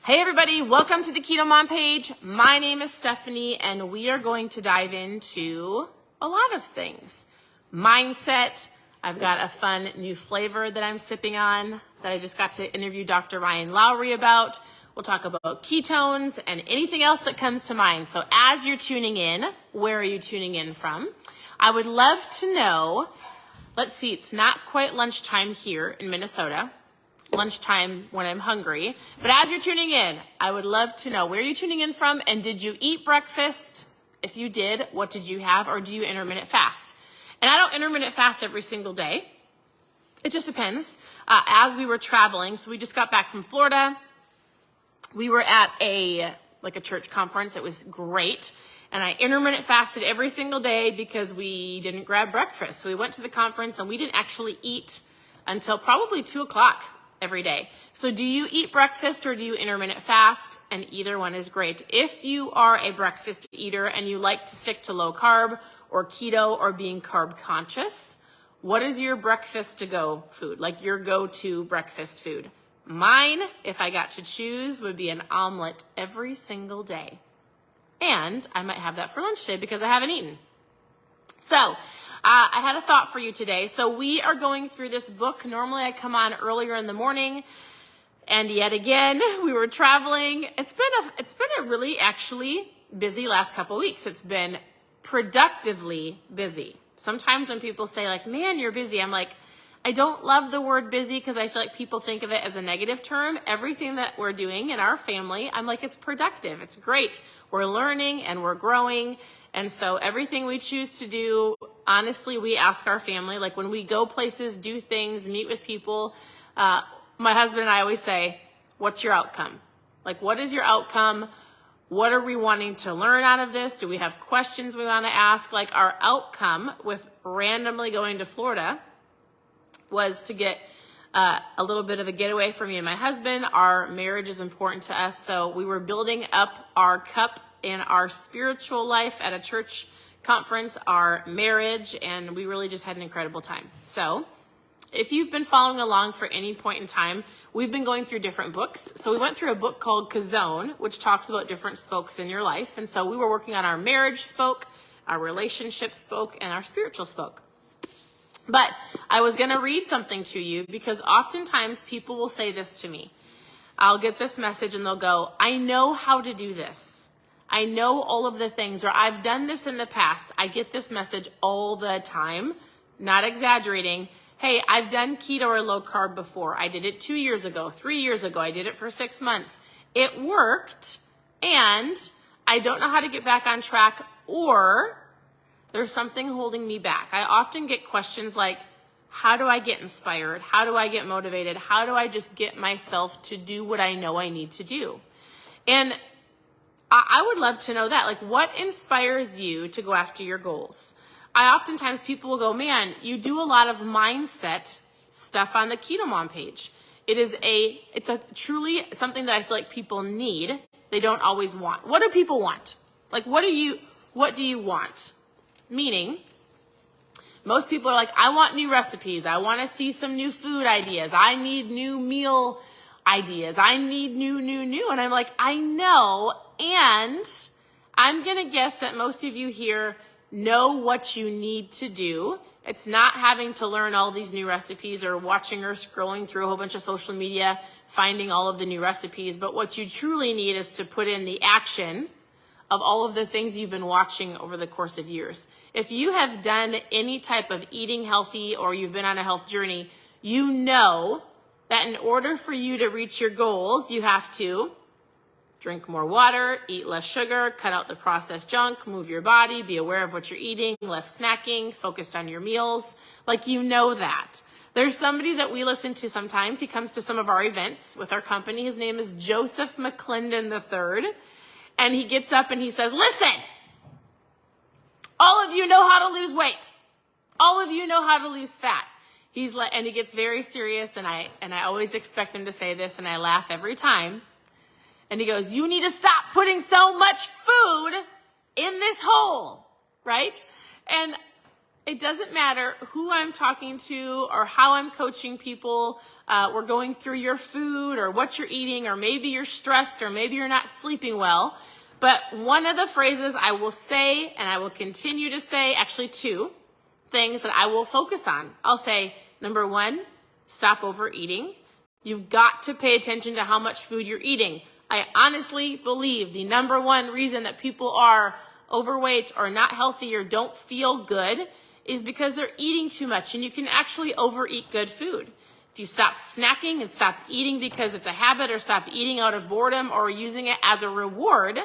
Hey everybody, welcome to the KetoMom page. My name is Stephanie and we are going to dive into a lot of things. Mindset. I've got a fun new flavor that I'm sipping on that I just got to interview Dr. Ryan Lowry about. We'll talk about ketones and anything else that comes to mind. So as you're tuning in, where are you tuning in from? I would love to know, let's see, it's not quite lunchtime here in Minnesota. Lunchtime when I'm hungry. But as you're tuning in, I would love to know where you're tuning in from and did you eat breakfast? If you did, what did you have? Or do you intermittent fast? And I don't intermittent fast every single day. It just depends. As we were traveling, so we just got back from Florida. We were at a church conference. It was great. And I intermittent fasted every single day because we didn't grab breakfast. So we went to the conference and we didn't actually eat until probably 2 o'clock. Every day. So do you eat breakfast or do you intermittent fast? And either one is great. If you are a breakfast eater and you like to stick to low carb or keto or being carb conscious, what is your breakfast to go food? Like your go-to breakfast food? Mine, if I got to choose, would be an omelet every single day. And I might have that for lunch today because I haven't eaten. So, I had a thought for you today. So we are going through this book. Normally I come on earlier in the morning, and yet again, we were traveling. It's been a really actually busy last couple of weeks. It's been productively busy. Sometimes when people say like, man, you're busy, I'm like, I don't love the word busy because I feel like people think of it as a negative term. Everything that we're doing in our family, I'm like, it's productive. It's great. We're learning and we're growing. And so everything we choose to do, honestly, we ask our family, like when we go places, do things, meet with people, my husband and I always say, what's your outcome? Like, what is your outcome? What are we wanting to learn out of this? Do we have questions we want to ask? Like our outcome with randomly going to Florida was to get a little bit of a getaway for me and my husband. Our marriage is important to us. So we were building up our cup in our spiritual life at a church conference, our marriage, and we really just had an incredible time. So if you've been following along for any point in time, we've been going through different books. So we went through a book called Ketones, which talks about different spokes in your life. And so we were working on our marriage spoke, our relationship spoke, and our spiritual spoke. But I was going to read something to you because oftentimes people will say this to me. I'll get this message and they'll go, I know how to do this. I know all of the things, or I've done this in the past. I get this message all the time, not exaggerating. Hey, I've done keto or low carb before. I did it 2 years ago, 3 years ago. I did it for 6 months. It worked, and I don't know how to get back on track, or there's something holding me back. I often get questions like, how do I get inspired? How do I get motivated? How do I just get myself to do what I know I need to do? And I would love to know that. Like, what inspires you to go after your goals? Oftentimes people will go, man, you do a lot of mindset stuff on the KetoMom page. It's a truly something that I feel like people need. They don't always want. What do people want? Like, what do you want? Meaning, most people are like, I want new recipes. I want to see some new food ideas. I need new meal ideas. I need new. And I'm like, I know. And I'm going to guess that most of you here know what you need to do. It's not having to learn all these new recipes or watching or scrolling through a whole bunch of social media, finding all of the new recipes. But what you truly need is to put in the action of all of the things you've been watching over the course of years. If you have done any type of eating healthy or you've been on a health journey, you know that in order for you to reach your goals, you have to drink more water, eat less sugar, cut out the processed junk, move your body, be aware of what you're eating, less snacking, focused on your meals. Like, you know that. There's somebody that we listen to sometimes. He comes to some of our events with our company. His name is Joseph McClendon III. And he gets up and he says, listen, all of you know how to lose weight. All of you know how to lose fat. And he gets very serious, and I always expect him to say this, and I laugh every time. And he goes, you need to stop putting so much food in this hole, right? And it doesn't matter who I'm talking to or how I'm coaching people. We're going through your food or what you're eating, or maybe you're stressed, or maybe you're not sleeping well. But one of the phrases I will say, and I will continue to say, actually two things that I will focus on. I'll say, number one, stop overeating. You've got to pay attention to how much food you're eating. I honestly believe the number one reason that people are overweight or not healthy or don't feel good is because they're eating too much, and you can actually overeat good food. If you stop snacking and stop eating because it's a habit, or stop eating out of boredom or using it as a reward,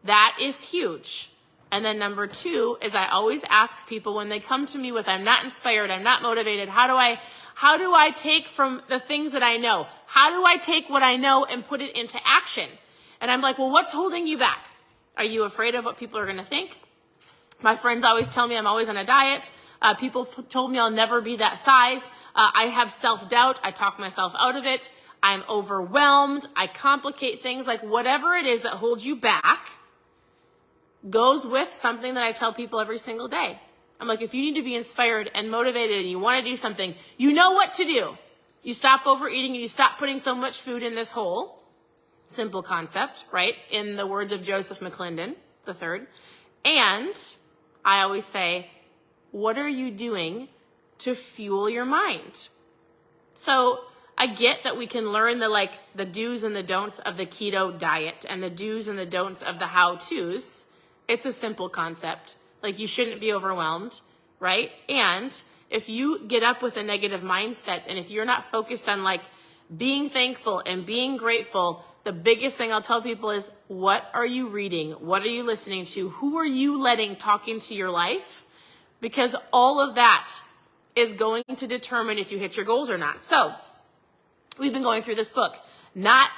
that is huge. And then number two is I always ask people when they come to me with, I'm not inspired, I'm not motivated, how do I take from the things that I know? How do I take what I know and put it into action? And I'm like, well, what's holding you back? Are you afraid of what people are going to think? My friends always tell me I'm always on a diet. People told me I'll never be that size. I have self-doubt. I talk myself out of it. I'm overwhelmed. I complicate things. Like, whatever it is that holds you back goes with something that I tell people every single day. I'm like, if you need to be inspired and motivated and you want to do something, you know what to do. You stop overeating and you stop putting so much food in this hole. Simple concept, right? In the words of Joseph McClendon III. And I always say, what are you doing to fuel your mind? So I get that we can learn the do's and the don'ts of the keto diet and the do's and the don'ts of the how-tos. It's a simple concept. Like, you shouldn't be overwhelmed, right? And if you get up with a negative mindset, and if you're not focused on being thankful and being grateful, the biggest thing I'll tell people is, what are you reading? What are you listening to? Who are you letting talk into your life? Because all of that is going to determine if you hit your goals or not. So we've been going through this book, not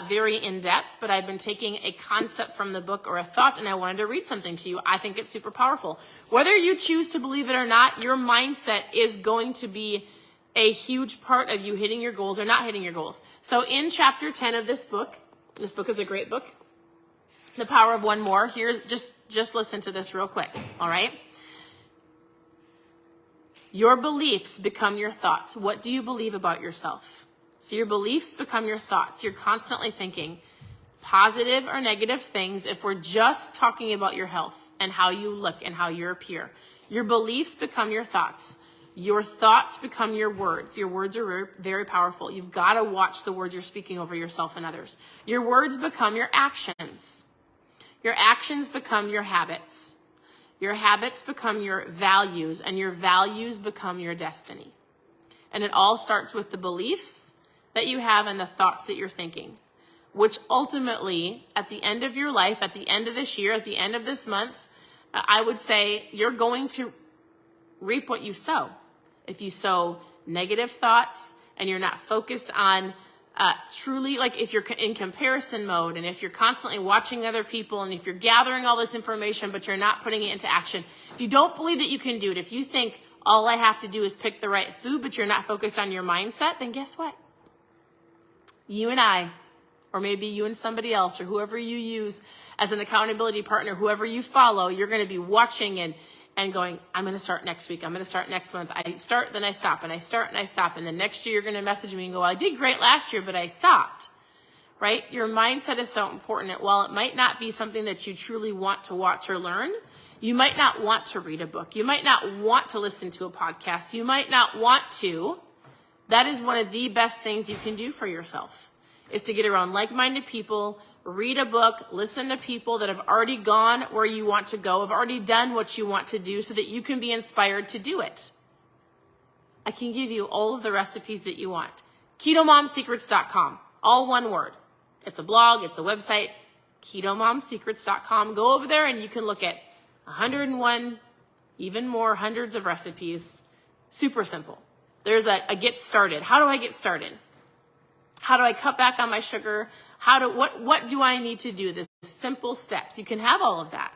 very in depth, but I've been taking a concept from the book or a thought, and I wanted to read something to you. I think it's super powerful. Whether you choose to believe it or not, your mindset is going to be a huge part of you hitting your goals or not hitting your goals. So in chapter 10 of this book is a great book, The Power of One More. Here's just listen to this real quick. All right. Your beliefs become your thoughts. What do you believe about yourself? So your beliefs become your thoughts. You're constantly thinking positive or negative things. If we're just talking about your health and how you look and how you appear, your beliefs become your thoughts. Your thoughts become your words. Your words are very powerful. You've got to watch the words you're speaking over yourself and others. Your words become your actions. Your actions become your habits. Your habits become your values, and your values become your destiny. And it all starts with the beliefs that you have and the thoughts that you're thinking, which ultimately, at the end of your life, at the end of this year, at the end of this month, I would say you're going to reap what you sow. If you sow negative thoughts and you're not focused on truly, if you're in comparison mode, and if you're constantly watching other people, and if you're gathering all this information but you're not putting it into action, if you don't believe that you can do it, if you think all I have to do is pick the right food but you're not focused on your mindset, then guess what? You and I, or maybe you and somebody else, or whoever you use as an accountability partner, whoever you follow, you're going to be watching and going, I'm going to start next week. I'm going to start next month. I start, then I stop, and I start, and I stop. And then next year, you're going to message me and go, well, I did great last year, but I stopped, right? Your mindset is so important. And while it might not be something that you truly want to watch or learn, you might not want to read a book. You might not want to listen to a podcast. You might not want to. That is one of the best things you can do for yourself, is to get around like-minded people, read a book, listen to people that have already gone where you want to go, have already done what you want to do, so that you can be inspired to do it. I can give you all of the recipes that you want. KetoMomSecrets.com, all one word. It's a blog, it's a website, KetoMomSecrets.com. Go over there and you can look at 101, even more, hundreds of recipes. Super simple. There's a get started. How do I get started? How do I cut back on my sugar? What do I need to do? This simple steps. You can have all of that.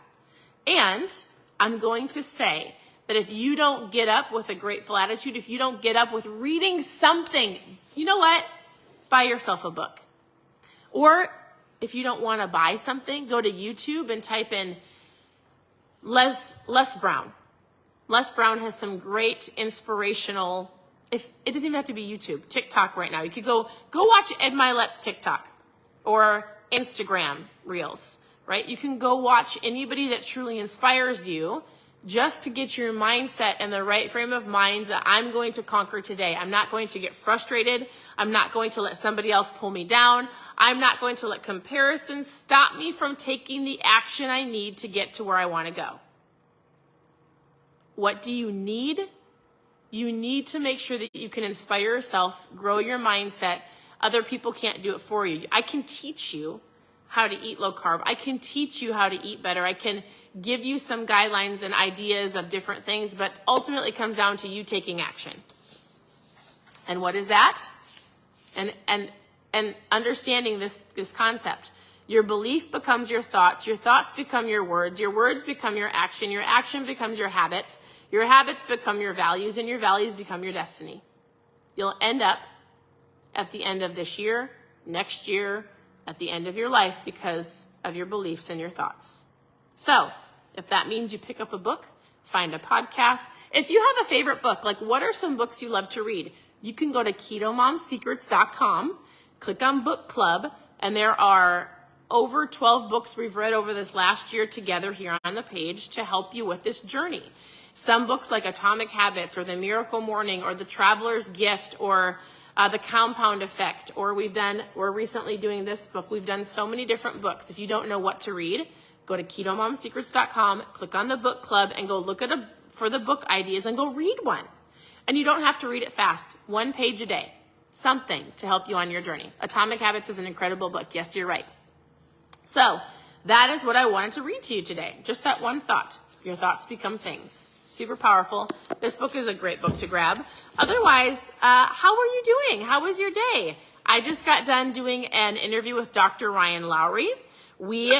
And I'm going to say that if you don't get up with a grateful attitude, if you don't get up with reading something, you know what? Buy yourself a book. Or if you don't want to buy something, go to YouTube and type in Les Brown. Les Brown has some great inspirational, if it doesn't even have to be YouTube, TikTok right now. You could go watch Ed Mylett's TikTok or Instagram Reels, right? You can go watch anybody that truly inspires you just to get your mindset in the right frame of mind that I'm going to conquer today. I'm not going to get frustrated. I'm not going to let somebody else pull me down. I'm not going to let comparison stop me from taking the action I need to get to where I want to go. What do you need? You need to make sure that you can inspire yourself, grow your mindset. Other people can't do it for you. I can teach you how to eat low carb. I can teach you how to eat better. I can give you some guidelines and ideas of different things, but ultimately it comes down to you taking action. And what is that? And understanding this concept. Your belief becomes your thoughts become your words become your action becomes your habits become your values, and your values become your destiny. You'll end up at the end of this year, next year, at the end of your life because of your beliefs and your thoughts. So if that means you pick up a book, find a podcast. If you have a favorite book, like what are some books you love to read? You can go to KetoMomSecrets.com, click on book club, and there are over 12 books we've read over this last year together here on the page to help you with this journey. Some books like Atomic Habits or The Miracle Morning or The Traveler's Gift or The Compound Effect, or we're recently doing this book. We've done so many different books. If you don't know what to read, go to KetoMomSecrets.com, click on the book club, and go look for the book ideas and go read one. And you don't have to read it fast. 1 page a day. Something to help you on your journey. Atomic Habits is an incredible book. Yes, you're right. So that is what I wanted to read to you today. Just that one thought. Your thoughts become things. Super powerful. This book is a great book to grab. Otherwise, how are you doing? How was your day? I just got done doing an interview with Dr. Ryan Lowry. We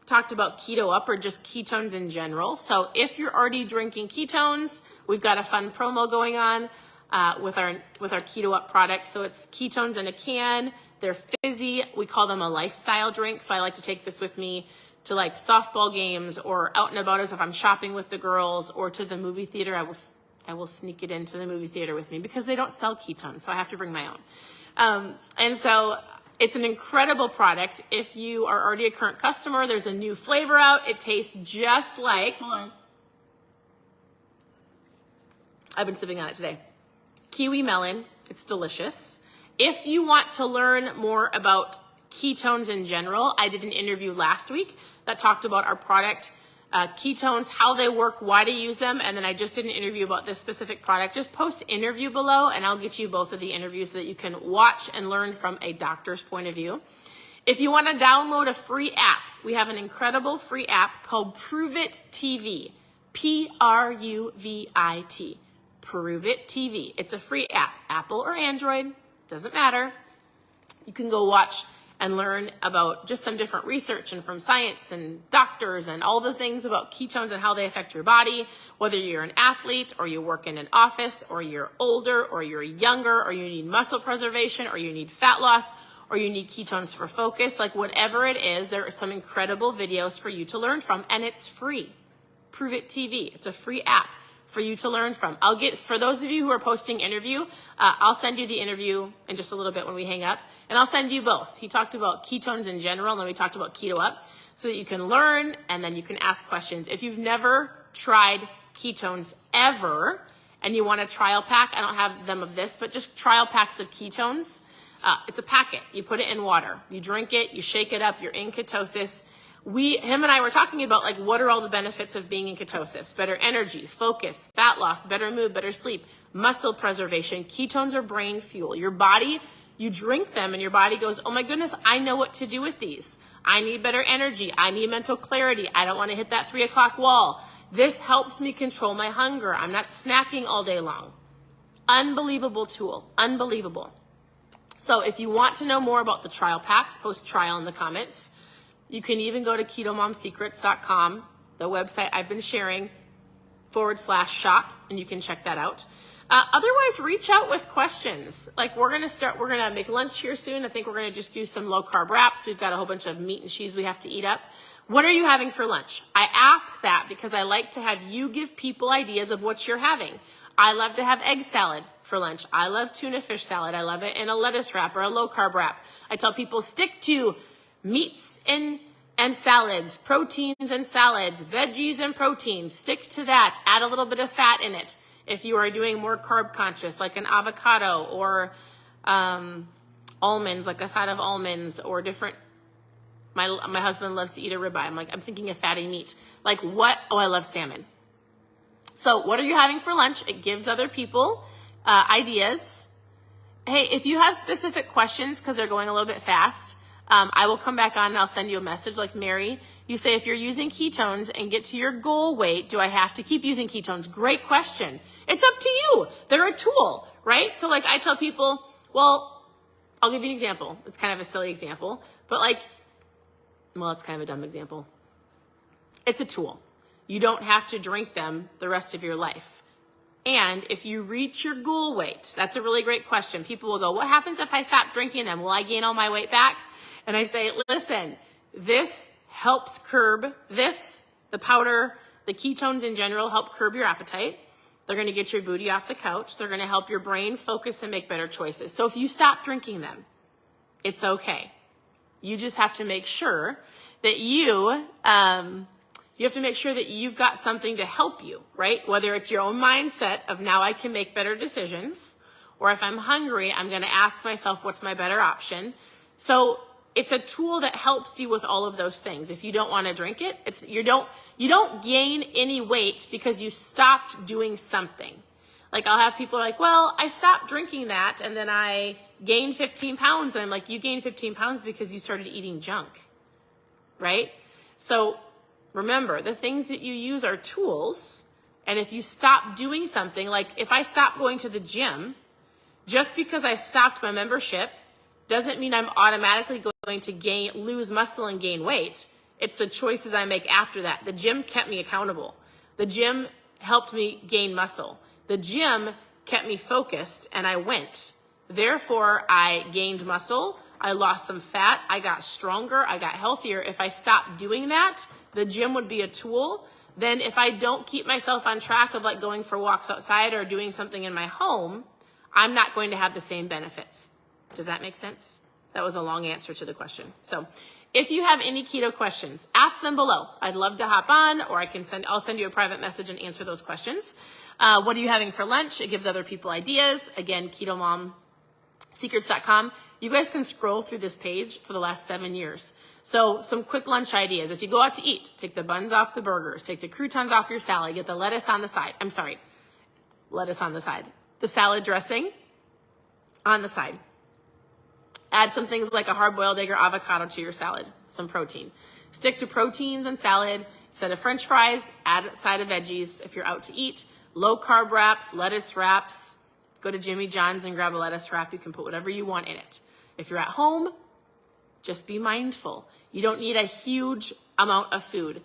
talked about Keto Up or just ketones in general. So if you're already drinking ketones, we've got a fun promo going on with our Keto Up product. So it's ketones in a can. They're fizzy. We call them a lifestyle drink. So I like to take this with me to like softball games or out and about as if I'm shopping with the girls, or to the movie theater. I will sneak it into the movie theater with me because they don't sell ketones, so I have to bring my own. And so it's an incredible product. If you are already a current customer, there's a new flavor out. It tastes just like, hold on. I've been sipping on it today. Kiwi melon. It's delicious. If you want to learn more about ketones in general, I did an interview last week that talked about our product, ketones, how they work, why to use them, and then I just did an interview about this specific product. Just post interview below and I'll get you both of the interviews so that you can watch and learn from a doctor's point of view. If you want to download a free app, we have an incredible free app called Prove It TV. Pruvit. Prove It TV. It's a free app, Apple or Android, doesn't matter. You can go watch and learn about just some different research and from science and doctors and all the things about ketones and how they affect your body, whether you're an athlete or you work in an office or you're older or you're younger or you need muscle preservation or you need fat loss or you need ketones for focus. Like whatever it is, there are some incredible videos for you to learn from, and it's free. Prove It TV. It's a free app for you to learn from. For those of you who are posting interview, I'll send you the interview in just a little bit when we hang up. And I'll send you both. He talked about ketones in general, and then we talked about Keto Up, so that you can learn and then you can ask questions. If you've never tried ketones ever and you want a trial pack, I don't have them of this, but just trial packs of ketones. It's a packet. You put it in water. You drink it. You shake it up. You're in ketosis. Him and I were talking about like what are all the benefits of being in ketosis? Better energy, focus, fat loss, better mood, better sleep, muscle preservation. Ketones are brain fuel. Your body, you drink them and your body goes, oh my goodness, I know what to do with these. I need better energy. I need mental clarity. I don't want to hit that 3 o'clock wall. This helps me control my hunger. I'm not snacking all day long. Unbelievable tool. Unbelievable. So if you want to know more about the trial packs, post trial in the comments. You can even go to KetoMomSecrets.com, the website I've been sharing, /shop, and you can check that out. Otherwise, reach out with questions. Like we're gonna make lunch here soon. I think we're gonna just do some low carb wraps. We've got a whole bunch of meat and cheese we have to eat up. What are you having for lunch? I ask that because I like to have you give people ideas of what you're having. I love to have egg salad for lunch. I love tuna fish salad. I love it in a lettuce wrap or a low carb wrap. I tell people stick to meats and salads, proteins and salads, veggies and proteins. Stick to that. Add a little bit of fat in it. If you are doing more carb conscious, like an avocado or almonds, like a side of almonds or different. My husband loves to eat a ribeye. I'm thinking of fatty meat. Like what? Oh, I love salmon. So what are you having for lunch? It gives other people ideas. Hey, if you have specific questions, because they're going a little bit fast, I will come back on and I'll send you a message like Mary. You say, if you're using ketones and get to your goal weight, do I have to keep using ketones? Great question. It's up to you. They're a tool, right? So like I tell people, well, I'll give you an example. It's kind of a silly example, but it's kind of a dumb example. It's a tool. You don't have to drink them the rest of your life. And if you reach your goal weight, that's a really great question. People will go, what happens if I stop drinking them? Will I gain all my weight back? And I say, listen, this helps curb the powder, the ketones in general help curb your appetite. They're going to get your booty off the couch. They're going to help your brain focus and make better choices. So if you stop drinking them, it's okay. You just have to make sure that you have to make sure that you've got something to help you, right? Whether it's your own mindset of now I can make better decisions, or if I'm hungry, I'm going to ask myself, what's my better option? So it's a tool that helps you with all of those things. If you don't want to drink it, you don't gain any weight because you stopped doing something. Like I'll have people like, well, I stopped drinking that and then I gained 15 pounds. And I'm like, you gained 15 pounds because you started eating junk, right? So remember, the things that you use are tools. And if you stop doing something, like if I stop going to the gym, just because I stopped my membership doesn't mean I'm automatically going to lose muscle and gain weight. It's the choices I make after that. The gym kept me accountable. The gym helped me gain muscle. The gym kept me focused and I went. Therefore, I gained muscle. I lost some fat. I got stronger. I got healthier. If I stopped doing that, the gym would be a tool. Then if I don't keep myself on track of like going for walks outside or doing something in my home, I'm not going to have the same benefits. Does that make sense? That was a long answer to the question. So if you have any keto questions, ask them below. I'd love to hop on, or I'll send you a private message and answer those questions. What are you having for lunch? It gives other people ideas. Again, KetoMomSecrets.com. You guys can scroll through this page for the last 7 years. So some quick lunch ideas. If you go out to eat, take the buns off the burgers, take the croutons off your salad, get the lettuce on the side. Lettuce on the side. The salad dressing on the side. Add some things like a hard-boiled egg or avocado to your salad, some protein. Stick to proteins and salad. Instead of French fries, add a side of veggies if you're out to eat. Low-carb wraps, lettuce wraps. Go to Jimmy John's and grab a lettuce wrap. You can put whatever you want in it. If you're at home, just be mindful. You don't need a huge amount of food.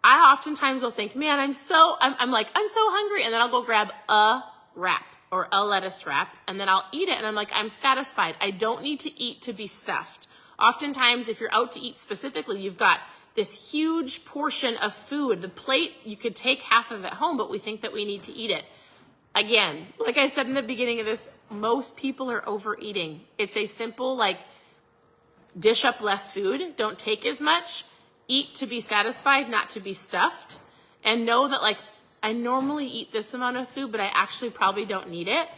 I oftentimes will think, man, I'm so hungry. And then I'll go grab a wrap or a lettuce wrap, and then I'll eat it, and I'm like, I'm satisfied. I don't need to eat to be stuffed. Oftentimes, if you're out to eat specifically, you've got this huge portion of food. The plate, you could take half of it home, but we think that we need to eat it. Again, like I said in the beginning of this, most people are overeating. It's a simple, dish up less food, don't take as much, eat to be satisfied, not to be stuffed, and know that, I normally eat this amount of food, but I actually probably don't need it.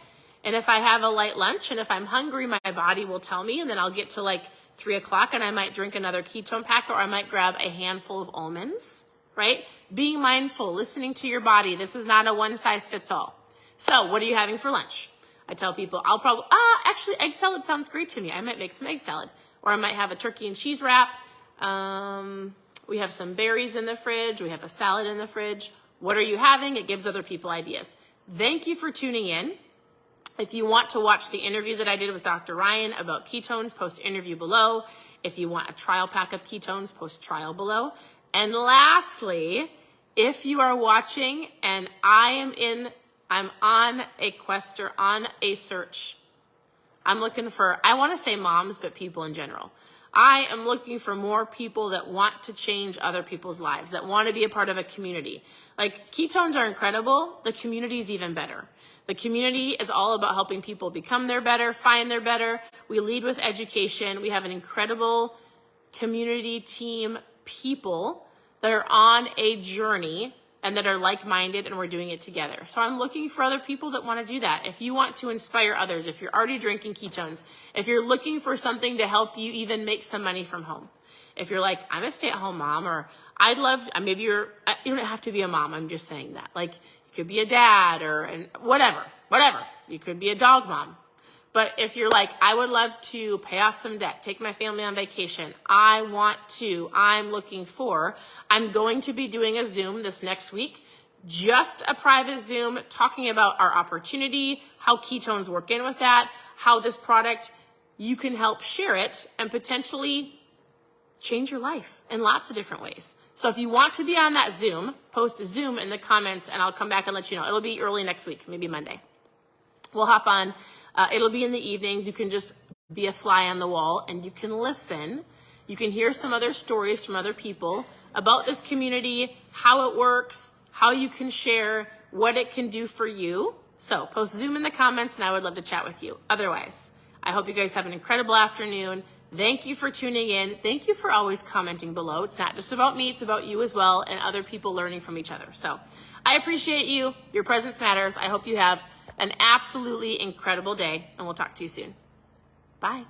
And if I have a light lunch and if I'm hungry, my body will tell me, and then I'll get to 3 o'clock and I might drink another ketone pack, or I might grab a handful of almonds, right? Being mindful, listening to your body. This is not a one size fits all. So what are you having for lunch? I tell people actually egg salad sounds great to me. I might make some egg salad, or I might have a turkey and cheese wrap. We have some berries in the fridge. We have a salad in the fridge. What are you having? It gives other people ideas. Thank you for tuning in. If you want to watch the interview that I did with Dr. Ryan about ketones, post interview below. If you want a trial pack of ketones, post trial below. And lastly, if you are watching and I am in I'm on a quest or on a search. I'm looking for, I want to say moms, but people in general. I am looking for more people that want to change other people's lives, that want to be a part of a community. Like, ketones are incredible. The community is even better. The community is all about helping people become their better, find their better. We lead with education. We have an incredible community team, people that are on a journey and that are like-minded, and we're doing it together. So I'm looking for other people that want to do that. If you want to inspire others, if you're already drinking ketones, if you're looking for something to help you even make some money from home, if you're like, I'm a stay-at-home mom, or I'd love, maybe you don't have to be a mom, I'm just saying that. Like, you could be a dad or whatever. You could be a dog mom. But if you're like, I would love to pay off some debt, take my family on vacation, I'm going to be doing a Zoom this next week, just a private Zoom talking about our opportunity, how ketones work in with that, how this product, you can help share it and potentially change your life in lots of different ways. So if you want to be on that Zoom, post a Zoom in the comments and I'll come back and let you know. It'll be early next week, maybe Monday. We'll hop on. It'll be in the evenings. You can just be a fly on the wall and you can listen. You can hear some other stories from other people about this community, how it works, how you can share, what it can do for you. So post Zoom in the comments and I would love to chat with you. Otherwise, I hope you guys have an incredible afternoon. Thank you for tuning in. Thank you for always commenting below. It's not just about me, it's about you as well and other people learning from each other. So I appreciate you. Your presence matters. I hope you have an absolutely incredible day, and we'll talk to you soon. Bye.